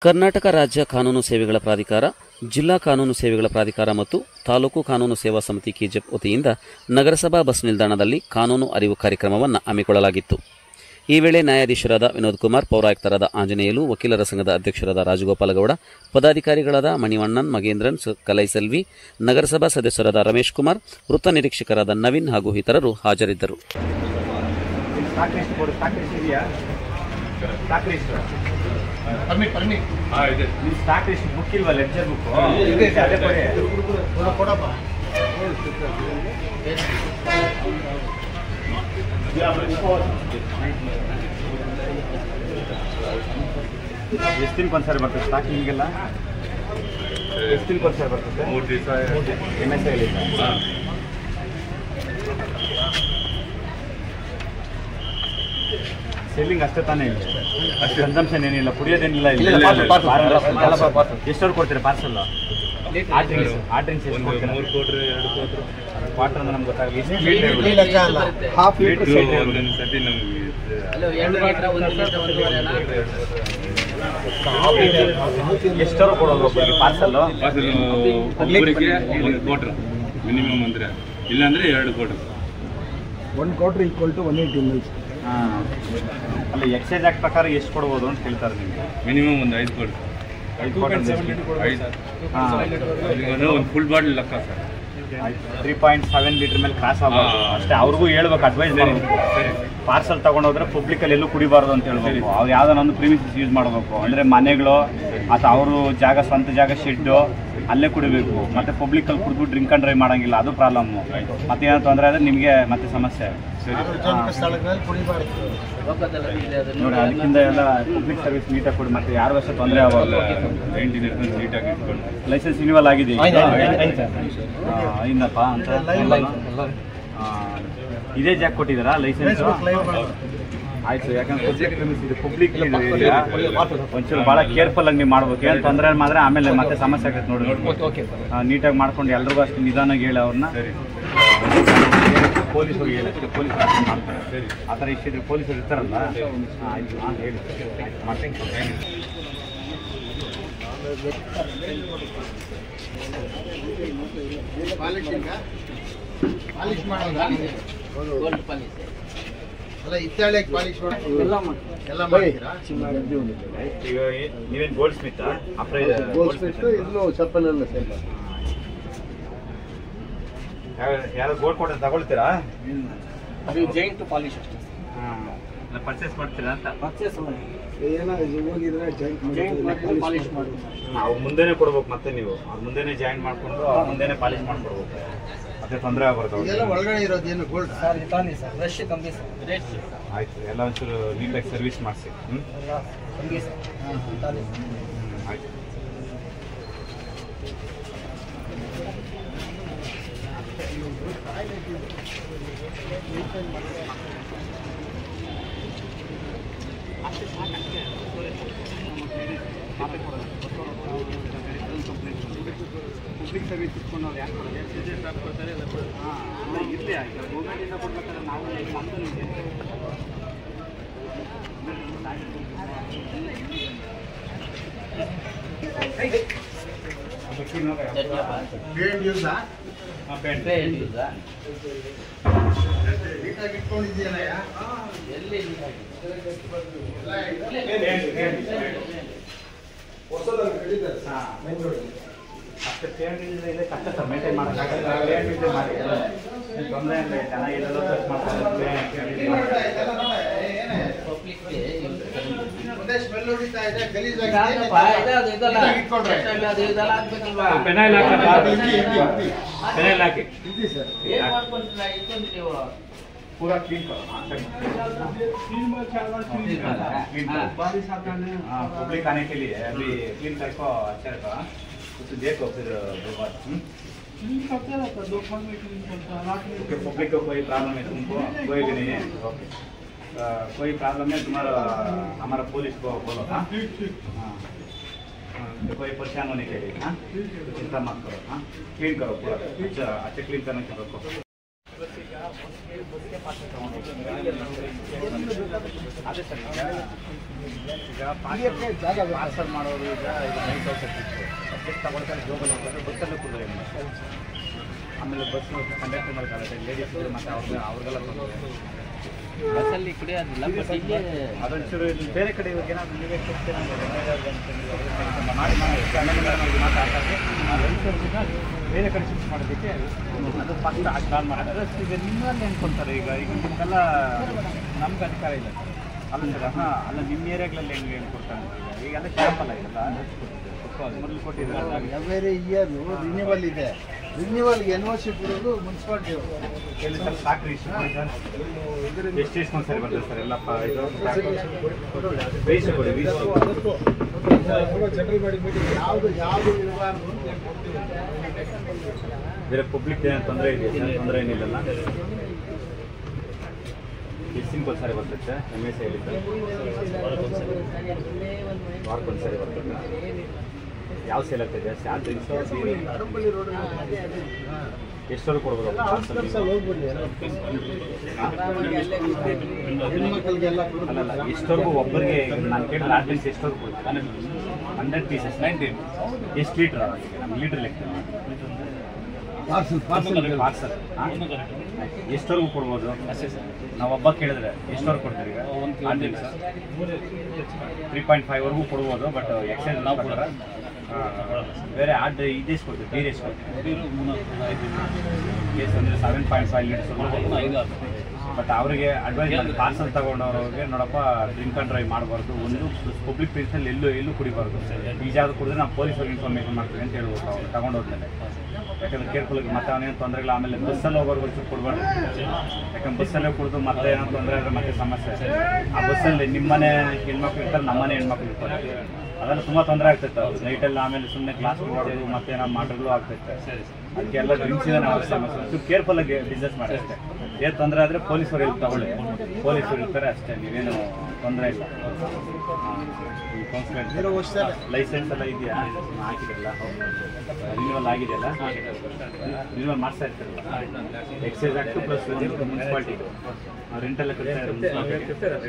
ಕರ್ನಾಟಕ ರಾಜ್ಯ ಕಾನೂನು ಸೇವೆಗಳ ಪ್ರಾಧಿಕಾರ, ಜಿಲ್ಲಾ ಕಾನೂನು ಸೇವೆಗಳ ಪ್ರಾಧಿಕಾರ ಮತ್ತು ತಾಲೂಕು ಕಾನೂನು ಸೇವಾ ಸಮಿತಿ ಕೆಜಿಎಫ್ ವತಿಯಿಂದ ನಗರಸಭಾ ಬಸ್ ನಿಲ್ದಾಣದಲ್ಲಿ ಕಾನೂನು ಅರಿವು ಕಾರ್ಯಕ್ರಮವನ್ನು ಹಮ್ಮಿಕೊಳ್ಳಲಾಗಿತ್ತು. ಈ ವೇಳೆ ನ್ಯಾಯಾಧೀಶರಾದ ವಿನೋದ್ ಕುಮಾರ್, ಪೌರಾಯುಕ್ತರಾದ ಆಂಜನೇಯಲು, ವಕೀಲರ ಸಂಘದ ಅಧ್ಯಕ್ಷರಾದ ರಾಜಗೋಪಾಲಗೌಡ, ಪದಾಧಿಕಾರಿಗಳಾದ ಮಣಿವಣ್ಣನ್, ಮಗೇಂದ್ರನ್, ಕಲೈಸೆಲ್ವಿ, ನಗರಸಭಾ ಸದಸ್ಯರಾದ ರಮೇಶ್ ಕುಮಾರ್, ವೃತ್ತ ನಿರೀಕ್ಷಕರಾದ ನವೀನ್ ಹಾಗೂ ಇತರರು ಹಾಜರಿದ್ದರು. ಬುಕ್ ಇಲ್ವಾ? ಲೆಕ್ಚರ್ ಬುಕ್ ಎಷ್ಟು ದಿನಕ್ಕೊಂದ್ಸರಿ ಬರ್ತದೆ ಸ್ಟಾಕಿಂಗೆಲ್ಲ? ಎಷ್ಟು ದಿನಕ್ಕೊಂದ್ಸರಿ ಬರ್ತದೆ? 3 ದಿವಸ MSI ಸೆಲ್ಲಿಂಗ್ ಅಷ್ಟೇ ತಾನೇ? ಅಷ್ಟು ಕನ್ಸಂಪ್ಷನ್ ಏನಿಲ್ಲ, ಕುಡಿಯೋದೇನಿಲ್ಲ. ಎಷ್ಟವ್ರು ಕೊಡ್ತೀರಾ ಪಾರ್ಸಲ್? ಆರ್ಡ್ರಿಂಗ್ಸ್ ಎಷ್ಟು ಕೊಡ್ತೀರಾ? 3 ಕ್ವಾರ್ಟರ್ 2 ಕ್ವಾರ್ಟರ್ ಕ್ವಾರ್ಟರ್ ಅಂದ್ರೆ ನಮ್ಗೆ ಗೊತ್ತಾಗಲ್ಲ. ಎಷ್ಟವ್ರು ಕೊಡೋದು ಪಾರ್ಸಲ್? ಕ್ವಾರ್ಟರ್ ಮಿನಿಮಮ್ ಅಂದ್ರೆ, ಇಲ್ಲಾಂದ್ರೆ 2 quarter. 1 quarter equal to 180 ml. ಅಲ್ಲ, ಎಕ್ಸೈಸ್ ಆಕ್ಟ್ ಪ್ರಕಾರ ಎಷ್ಟು ಕೊಡ್ಬೋದು ಅಂತ ಹೇಳ್ತಾರೆ ನಿಮಗೆ? ಮಿನಿಮಮ್ ಒಂದು 5 ಕ್ವಾರ್ಟರ್. 5 ಕ್ವಾರ್ಟರ್ ಒಂದು ಫುಲ್ ಬಾಟಲ್ ಲೆಕ್ಕ ಸರ್. 3.7 ಲೀಟರ್ ಮೇಲೆ ಕ್ರಾಸ್ ಆಗ್ಬೋದು ಅಷ್ಟೇ. ಅವ್ರಿಗೂ ಹೇಳ್ಬೇಕು, ಅಡ್ವೈಸ್ ಮಾಡಬೇಕು. ಪಾರ್ಸಲ್ ತಗೊಂಡೋದ್ರೆ ಪಬ್ಲಿಕಲ್ಲಿ ಎಲ್ಲೂ ಕುಡಿಬಾರ್ದು ಅಂತ ಹೇಳ್ಬೇಕು. ಅವ್ರು ಯಾವುದೋ ಪ್ರಿಮಿಸಸ್ ಯೂಸ್ ಮಾಡಬೇಕು. ಅಂದರೆ ಮನೆಗಳು ಅಥವಾ ಅವರು ಜಾಗ, ಸ್ವಂತ ಜಾಗ, ಶೆಡ್ಡು ಅಲ್ಲೇ ಕುಡಿಬೇಕು. ಮತ್ತು ಪಬ್ಲಿಕಲ್ಲಿ ಕುಡಿದ್ಬಿಟ್ಟು ಡ್ರಿಂಕ್ ಆ್ಯಂಡ್ ಡ್ರೈವ್ ಮಾಡೋಂಗಿಲ್ಲ, ಅದು ಪ್ರಾಬ್ಲಮ್ಮು. ಮತ್ತೇನೋ ತೊಂದರೆ ಆದರೆ ನಿಮಗೆ ಮತ್ತೆ ಸಮಸ್ಯೆ. ನೋಡಿ, ಅದಕ್ಕಿಂತ ಎಲ್ಲ ಪಬ್ಲಿಕ್ ಸರ್ವಿಸ್ ನೀಟಾಗಿ ಕೊಡಿ, ಮತ್ತೆ ಯಾರು ವರ್ಷ ತೊಂದರೆ ಆಗೋಲ್ಲ. ನೀಟಾಗಿ ಇಟ್ಕೊಂಡು ಲೈಸೆನ್ಸ್ ರಿನ್ಯೂವಲ್ ಆಗಿದೆ ಐದಪ್ಪ ಅಂತ. ಇದೇ ಜಾಕ್ ಕೊಟ್ಟಿದ್ದಾರಾ ಲೈಸೆನ್ಸ್? ಆಯ್ತು, ಯಾಕಂದ್ರೆ ಪಬ್ಲಿಕ್ ಒಂಚೂರು ಭಾಳ ಕೇರ್ಫುಲ್ ಆಗಿ ನೀವು ಮಾಡ್ಬೇಕು. ಏನು ತೊಂದರೆ ಮಾಡಿದ್ರೆ ಆಮೇಲೆ ಮತ್ತೆ ಸಮಸ್ಯೆ ಆಗುತ್ತೆ ನೋಡಿ. ನೀಟಾಗಿ ಮಾಡ್ಕೊಂಡು ಎಲ್ರಿಗೂ ಅಷ್ಟು ನಿಧಾನಾಗಿ ಹೇಳಿ ಅವ್ರನ್ನ. ಪೊಲೀಸರು ಹೇಳಿ, ಪೊಲೀಸರು ಮಾಡ್ತಾರೆ. ಆ ಥರ ಇಷ್ಟಿದ್ರೆ ಪೊಲೀಸರು ಇರ್ತಾರಲ್ಲ. ಆಯ್ತು, ಹೇಳಿ ಮಾಡ್ತೀನಿ. ಪಾಲಿಶ್ ಮಾಡೋದಾ? ಅಲ್ಲ, ಇತ್ತಾಳಿಗೆ ಪಾಲಿಶ್ ಎಲ್ಲ ಮಾಡ್ತೀರಾ? ಈಗ ನೀವೇನು ಗೋಲ್ಡ್ ಸ್ಮಿತ್? ಗೋಲ್ಡ್ ಸ್ಮಿತ್ ಇನ್ನು ಚಪ್ಪಲೆಲ್ಲ ಸೇಲ್. ಯಾರು ಗೋಲ್ಡ್ ಕೊಟ್ಟು ತಗೊಳ್ತೀರಾ? ಅದು ಜೈಂಟ್ ಪಾಲಿಶ್ ಅಷ್ಟೇ. ಪರ್ಚೇಸ್ ಮಾಡ್ತೀರಾ ಅಂತ? ಪರ್ಚೇಸ್ ಏನಾದ್ರು ಹೋಗಿದ್ರೆ ಜೈಂಟ್ ಪಾಲಿಶ್ ಮಾಡಿ ನಾವು ಮುಂದೆನೇ ಕೊಡ್ಬೇಕು. ಮತ್ತೆ ನೀವು ಅವ್ರ ಮುಂದೆನೇ ಜಾಯಿನ್ ಮಾಡ್ಕೊಂಡು ಅವ್ರ ಮುಂದೆನೇ ಪಾಲಿಶ್ ಮಾಡ್ಕೊಡ್ಬೇಕು. ಮತ್ತೆ ತೊಂದರೆ ಆಗ್ಬಾರ್ದು. ಇದೆಲ್ಲ ಒಳಗಡೆ ಇರೋದು ಏನು ಗೋಲ್ಡ್ ಸರ್? ತಾನೇ ಸರ್, ರಶ್ ಕಮ್ಮಿ ಸರ್. ಆಯ್ತು, ಎಲ್ಲ ಒಂಚೂರು ನೀಟಾಗಿ ಸರ್ವಿಸ್ ಮಾಡಿಸಿ. ಕಮ್ಮಿ ಸರ್. ಆಯ್ತು. ಪಬ್ಲಿಕ್ ಸರ್ವಿಸ್ ಇಟ್ಕೊಂಡು ಅವ್ರು ಯಾಕೆ ಕೊಡೋದು? ಇರಲಿ, ಆಯ್ತು. ಗೌರ್ಮೆಂಟಿಂದ ಕೊಡ್ಬೇಕಾದ್ರೆ ನಾವು ಇಟ್ಕೊಂಡಿದ್ದೀನಯ್ಯ ಎಲ್ಲಿ ಅಷ್ಟು ಪೇಮೆಂಟ್ ಇದೆ ಕಷ್ಟ ಸರ್, ಮೇಂಟೈನ್ ಮಾಡೋಕ್ಕಾಗಲ್ಲ. ಪೇಮೆಂಟ್ ಮಾಡಿ ತೊಂದರೆ ಇಲ್ಲ, ಚೆನ್ನಾಗಿಲ್ಲ ಸರ್ಚ್ ಮಾಡ್ತಾರೆ. ಪೆನೈಲ್ ಹಾಕಿ पूरा क्लीन करो। पब्लिक आने के लिए अभी क्लीन करको अच्छा रहेगा। कुछ देखो फिर पब्लिक को कोई प्रॉब्लम है तुमको? कोई भी नहीं है? ओके, कोई प्रॉब्लम है तुम्हारा हमारा पुलिस को बोलो। हाँ, कोई परेशान होने के लिए। हाँ, चिंता मत करो। हाँ, क्लीन करो पूरा, अच्छा क्लीन करने के रखो। ಅದೇ ಸರ್ ಈಗ ಹಿಡಿಯೋಕ್ಕೆ ಜಾಗ ಬೇಕು. ಪಾರ್ಸಲ್ ಮಾಡೋರು ಈಗ ನೈಟ್ ಹೋಗ್ತಿತ್ತು ಅಡ್ಜಸ್ಟ್ ತಗೊಳ್ತಾರೆ ಜೋಬಲ್ಲಿ ಹೋಗ್ತಾರೆ ಬಸ್ಸಲ್ಲೂ ಕುದುರೆ ಆಮೇಲೆ ಬಸ್ ಕಂಡಕ್ಟರ್ ಮಾಡ್ತಾರೆ ಲೇಡೀಸ್ ಮತ್ತು ಅವ್ರಿಗೆಲ್ಲ ತೊಂದರೆ ಬಸ್ಸಲ್ಲಿ ಕುಡಿಯೋದಿಲ್ಲ ಬಟ್ ಇಲ್ಲಿ ಅದೊಂಚೂರು ಇಲ್ಲಿ ಬೇರೆ ಕಡೆ ಇವಾಗ ಏನಾದ್ರು ನೀವೇ ಮಾತಾಡ್ತಾರೆ ಆ ರೈತರ್ಗಿಂತ ಬೇರೆ ಕಡೆ ಶಿಫ್ಟ್ ಮಾಡೋದಕ್ಕೆ ಅದು ಫಸ್ಟ್ ಪ್ಲಾನ್ ಮಾಡ್ತಾರೆ ಈಗ ನಿಮ್ಮಲ್ಲಿ ಅನ್ಕೊಂತಾರೆ ಈಗ ನಿಮಗೆಲ್ಲ ನಮ್ಗೆ ಅಧಿಕಾರ ಇಲ್ಲ ಅಲ್ಲ ಸರ್ ಹಾಂ ಅಲ್ಲ ನಿಮ್ಮ ಏರಿಯಾಗಳಲ್ಲಿ ಹೆಂಗೆ ಹೇಳ್ಕೊಡ್ತಾರೆ ಈಗೆಲ್ಲ ಕ್ಯಾಂಪಲ್ಲ ಇದೆಲ್ಲ ಮೊದಲು ಕೊಟ್ಟಿದ್ದಾರೆ ಎವ್ರಿ ಇಯರ್ ರಿನ್ಯೂವಲ್ ಇದೆ. ರಿನ್ಯೂವಲ್ಗೆ NOC ಕೊಡೋದು ಮುನ್ಸಿಪಾಲ್ಟಿ ಎಲ್ಲಿ ಸರ್ ಸಾಕ್ರಿ ಎಷ್ಟು ಸರಿ ಬರ್ತದೆ ಸರ್ ಎಲ್ಲಪ್ಪ ಇದು ವೀಸು ಕೊಡಿ ವೀಸು ಜನರಲ್ ಮಾಡಿ ಮೀಟಿಂಗ್ ಯಾವುದು ಇರಬಾರ್ದು ಅಂತ ಹೇಳ್ಕೊಡ್ತೀವಿ. ಬೇರೆ ಪಬ್ಲಿಕ್ ಏನು ತೊಂದರೆ ಇದೆಯಾ ತೊಂದರೆ ಏನಿಲ್ಲಲ್ಲ ಎಷ್ಟು ಸಿಂಪಲ್ ಸರಿ ಬರ್ತೈತೆ MSC ಹೇಳಿ ಸರ್ ವಾರಕ್ಕೊಂದು ಸರಿ ಬರ್ತದೆ ಯಾವ ಸೇಲ್ ಆಗ್ತದೆ ಜಾಸ್ತಿ ಅರಂಪಲ್ಲಿ ರೋಡ್ ಎಷ್ಟವರು ಕೊಡ್ಬೋದು ಹೋಗ್ಬಿಡಿ ಹೆಣ್ಮಕ್ಳಿಗೆಲ್ಲ ಅಲ್ಲಲ್ಲ ಎಷ್ಟವರೆಗೂ ಒಬ್ಬರಿಗೆ ನಾನು ಕೇಳಿದ್ರೆ ಆರ್ಡಿನ್ಸ್ ಎಷ್ಟವರೆಗೂ ಕೊಡ್ತಾರೆ 100 ಪೀಸಸ್ 90 ಎಷ್ಟು ಲೀಟ್ರ್ ನಮ್ಮ ಲೀಟ್ರ್ ಲೆಕ್ಕ ಪಾರ್ಸಲ್ ಎಷ್ಟವರೆಗೂ ಕೊಡ್ಬೋದು ನಾವು ಒಬ್ಬ ಕೇಳಿದ್ರೆ ಎಷ್ಟವರೆಗೂ ಕೊಡ್ತೀರಿ ಈಗ 3.5ವರೆಗೂ ಕೊಡ್ಬೋದು ಬಟ್ ಎಕ್ಸೈಸ್ ನಾವು ಕೊಡ್ತಾರೆ ಬೇರೆ ಇದೆಷ್ಟು ಕೊಡ್ತೀವಿ ಬೀರ್ ಎಷ್ಟು ಕೊಡ್ತೀವಿ ಕೇಸ್ ಅಂದರೆ 7.5 ಲೀಟರ್ಸ್ ಬಟ್ ಅವರಿಗೆ ಅಡ್ವೈಸ್ ಮಾಡಿ ಪಾರ್ಸಲ್ ತೊಗೊಂಡವ್ರಿಗೆ ನೋಡಪ್ಪ ಡ್ರಿಂಕ್ ಆ್ಯಂಡ್ ಡ್ರೈವ್ ಮಾಡಬಾರ್ದು ಒಂದು ಪಬ್ಲಿಕ್ ಪ್ಲೇಸಲ್ಲಿ ಎಲ್ಲೂ ಕುಡಿಬಾರ್ದು ಈಜಾದ್ರು ಕುಡಿದ್ರೆ ನಾವು ಪೊಲೀಸರಿಗೆ ಇನ್ಫಾರ್ಮೇಷನ್ ಮಾಡ್ತೀವಿ ಅಂತ ಹೇಳ್ಬೇಕು ಅವ್ರು ತಗೊಂಡೋದ್ಮೇಲೆ ಯಾಕಂದ್ರೆ ಕೇರ್ಫುಲ್ಲಾಗಿ ಮತ್ತೆ ಅವನೇನು ತೊಂದರೆಗಳು ಆಮೇಲೆ ಬಸ್ಸಲ್ಲಿ ಹೋಗೋರ್ಗು ಕೊಡಬಾರ್ದು ಯಾಕಂದ್ರೆ ಬಸ್ಸಲ್ಲೇ ಕುಡಿದು ಮತ್ತೆ ಏನೋ ತೊಂದರೆ ಆದರೆ ಮತ್ತೆ ಸಮಸ್ಯೆ ಆ ಬಸ್ಸಲ್ಲಿ ನಿಮ್ಮನೆ ಹೆಣ್ಮಕ್ಳು ಇರ್ತಾರೆ ನಮ್ಮನೆ ಹೆಣ್ಮಕ್ಳು ಇರ್ತಾರೆ ಅದೆಲ್ಲ ತುಂಬ ತೊಂದರೆ ಆಗ್ತೈತೆ ಅವ್ರು ನೈಟಲ್ಲಿ ಆಮೇಲೆ ಸುಮ್ಮನೆ ಕ್ಲಾಸ್ ಮಾಡೋದು ಮತ್ತೆ ಏನೋ ಮಾಡೋದು ಆಗ್ತೈತೆ ಅದಕ್ಕೆಲ್ಲ ಡ್ರಿಂಕ್ಸಿನ ಸಮಸ್ಯೆ ಕೇರ್ಫುಲ್ಲಾಗಿ ಬಿಸ್ನೆಸ್ ಮಾಡಿ ಅಷ್ಟೇ ಏನು ತೊಂದರೆ ಆದರೆ ಪೊಲೀಸರು ಇಲ್ಲಿ ತಗೊಳ್ಳಿ ಪೊಲೀಸರು ಇರ್ತಾರೆ ಅಷ್ಟೇ ನೀವೇನು ತೊಂದರೆ ಇಲ್ಲ ಈ ಕೌನ್ಸಿಲರ್ ಲೈಸೆನ್ಸ್ ಎಲ್ಲ ಇದೆಯಾ ಹಾಕಿದ್ರಲ್ಲ ರಿನ್ಯೂವಲ್ ಆಗಿದೆಯಲ್ಲ ರಿನ್ಯೂವಲ್ ಮಾಡಿಸ್ತಾ ಇರ್ತಾರಲ್ಲ ಎಕ್ಸೈಸ್ ಆ್ಯಕ್ಟು ಪ್ಲಸ್ ಮುನ್ಸಿಪಾಲ್ಟಿ ರೆಂಟೆಲ್ಲ ಕಟ್ತಾರೆ